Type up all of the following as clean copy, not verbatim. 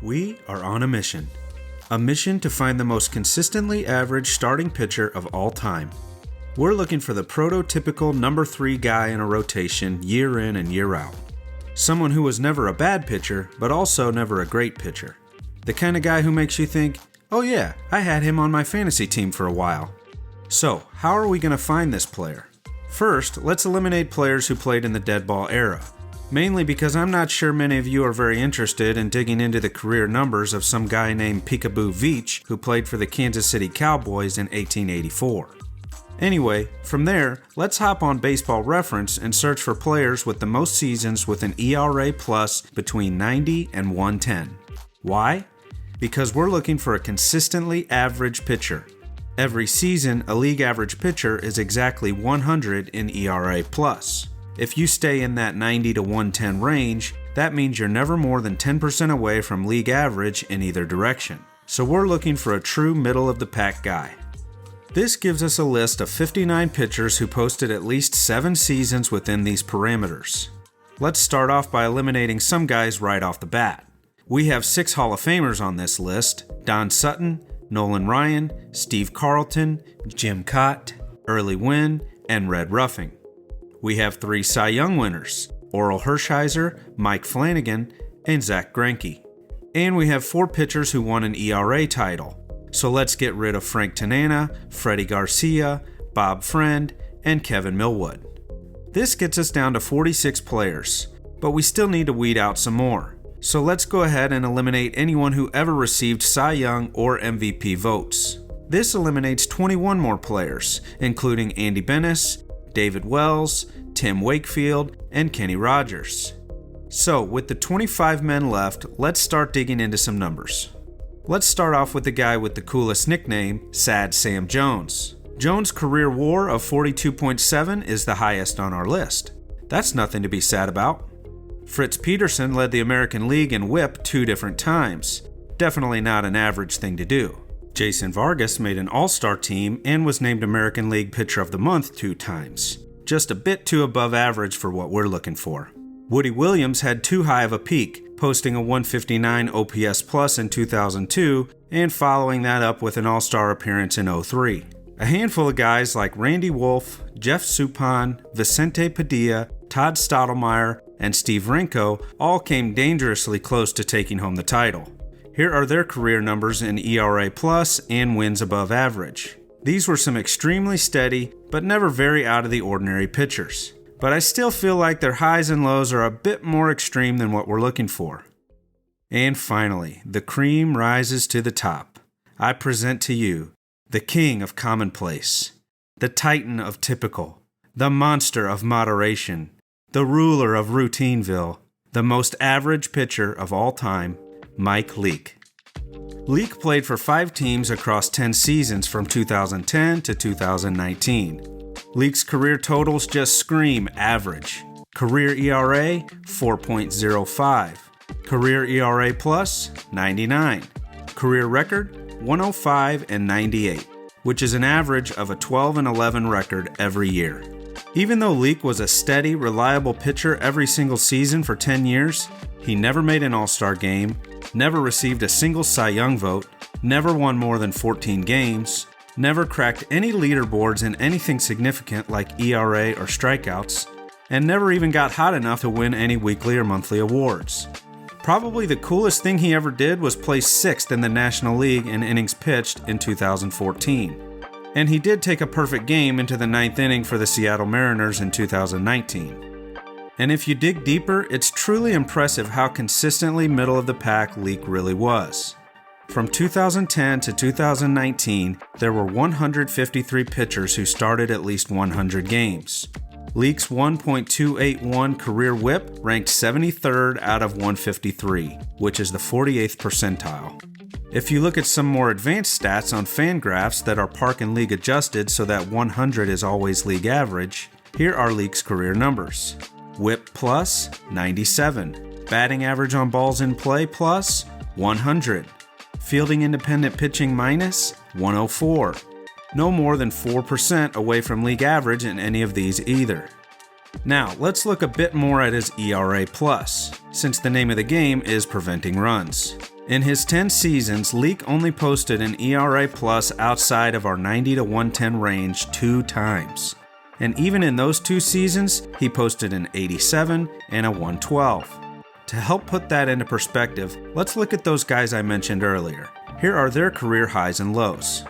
We are on a mission. A mission to find the most consistently average starting pitcher of all time. We're looking for the prototypical number 3 guy in a rotation year in and year out. Someone who was never a bad pitcher, but also never a great pitcher. The kind of guy who makes you think, oh yeah, I had him on my fantasy team for a while. So, how are we going to find this player? First, let's eliminate players who played in the dead ball era. Mainly because I'm not sure many of you are very interested in digging into the career numbers of some guy named Peekaboo Veach who played for the Kansas City Cowboys in 1884. Anyway, from there, let's hop on Baseball Reference and search for players with the most seasons with an ERA plus between 90 and 110. Why? Because we're looking for a consistently average pitcher. Every season, a league average pitcher is exactly 100 in ERA plus. If you stay in that 90 to 110 range, that means you're never more than 10% away from league average in either direction. So we're looking for a true middle of the pack guy. This gives us a list of 59 pitchers who posted at least 7 seasons within these parameters. Let's start off by eliminating some guys right off the bat. We have 6 Hall of Famers on this list: Don Sutton, Nolan Ryan, Steve Carlton, Jim Kaat, Early Wynn, and Red Ruffing. We have 3 Cy Young winners: Orel Hershiser, Mike Flanagan, and Zach Greinke. And we have 4 pitchers who won an ERA title. So let's get rid of Frank Tanana, Freddie Garcia, Bob Friend, and Kevin Millwood. This gets us down to 46 players, but we still need to weed out some more. So let's go ahead and eliminate anyone who ever received Cy Young or MVP votes. This eliminates 21 more players, including Andy Benes, David Wells, Tim Wakefield, and Kenny Rogers. So, with the 25 men left, let's start digging into some numbers. Let's start off with the guy with the coolest nickname, Sad Sam Jones. Jones' career WAR of 42.7 is the highest on our list. That's nothing to be sad about. Fritz Peterson led the American League in WHIP 2 different times. Definitely not an average thing to do. Jason Vargas made an all-star team and was named American League Pitcher of the Month 2 times. Just a bit too above average for what we're looking for. Woody Williams had too high of a peak, posting a 159 OPS plus in 2002 and following that up with an all-star appearance in 2003. A handful of guys like Randy Wolf, Jeff Suppan, Vicente Padilla, Todd Stottlemyre, and Steve Renko all came dangerously close to taking home the title. Here are their career numbers in ERA plus and wins above average. These were some extremely steady, but never very out of the ordinary pitchers. But I still feel like their highs and lows are a bit more extreme than what we're looking for. And finally, the cream rises to the top. I present to you the king of commonplace, the titan of typical, the monster of moderation, the ruler of Routineville, the most average pitcher of all time, Mike Leake. Leake played for 5 teams across 10 seasons from 2010 to 2019. Leake's career totals just scream average. Career ERA, 4.05. Career ERA plus, 99. Career record, 105 and 98, which is an average of a 12-11 record every year. Even though Leake was a steady, reliable pitcher every single season for 10 years, he never made an All-Star game, never received a single Cy Young vote, never won more than 14 games, never cracked any leaderboards in anything significant like ERA or strikeouts, and never even got hot enough to win any weekly or monthly awards. Probably the coolest thing he ever did was place 6th in the National League in innings pitched in 2014. And he did take a perfect game into the 9th inning for the Seattle Mariners in 2019. And if you dig deeper, it's truly impressive how consistently middle of the pack Leake really was. From 2010 to 2019, there were 153 pitchers who started at least 100 games. Leake's 1.281 career WHIP ranked 73rd out of 153, which is the 48th percentile. If you look at some more advanced stats on Fangraphs that are park and league adjusted so that 100 is always league average, here are Leake's career numbers. WHIP plus, 97. Batting average on balls in play plus, 100. Fielding independent pitching minus, 104. No more than 4% away from league average in any of these either. Now, let's look a bit more at his ERA+, since the name of the game is preventing runs. In his 10 seasons, Leake only posted an ERA plus outside of our 90 to 110 range 2 times. And even in those 2 seasons, he posted an 87 and a 112. To help put that into perspective, let's look at those guys I mentioned earlier. Here are their career highs and lows.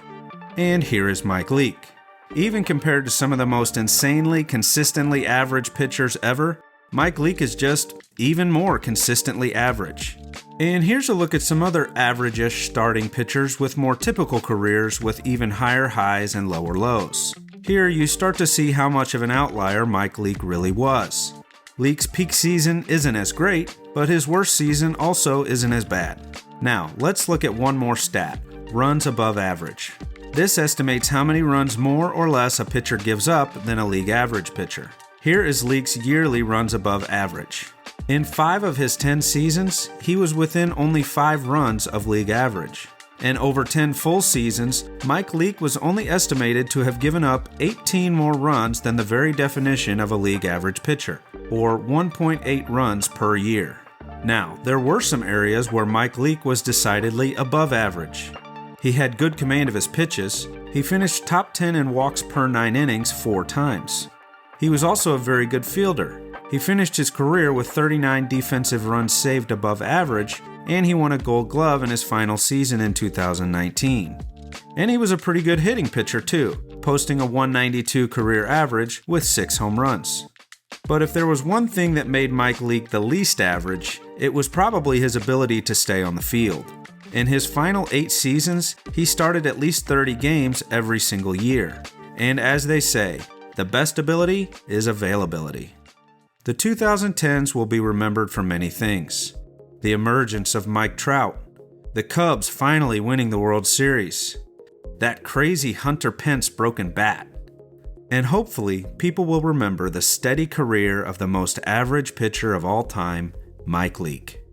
And here is Mike Leake. Even compared to some of the most insanely, consistently average pitchers ever, Mike Leake is just even more consistently average. And here's a look at some other average-ish starting pitchers with more typical careers with even higher highs and lower lows. Here you start to see how much of an outlier Mike Leake really was. Leake's peak season isn't as great, but his worst season also isn't as bad. Now, let's look at one more stat, runs above average. This estimates how many runs more or less a pitcher gives up than a league average pitcher. Here is Leake's yearly runs above average. In 5 of his 10 seasons, he was within only 5 runs of league average. And over 10 full seasons, Mike Leake was only estimated to have given up 18 more runs than the very definition of a league average pitcher, or 1.8 runs per year. Now, there were some areas where Mike Leake was decidedly above average. He had good command of his pitches. He finished top 10 in walks per 9 innings 4 times. He was also a very good fielder. He finished his career with 39 defensive runs saved above average, and he won a Gold Glove in his final season in 2019. And he was a pretty good hitting pitcher too, posting a 192 career average with 6 home runs. But if there was one thing that made Mike Leake the least average, it was probably his ability to stay on the field. In his final 8 seasons, he started at least 30 games every single year. And as they say, the best ability is availability. The 2010s will be remembered for many things. The emergence of Mike Trout, the Cubs finally winning the World Series, that crazy Hunter Pence broken bat, and hopefully people will remember the steady career of the most average pitcher of all time, Mike Leake.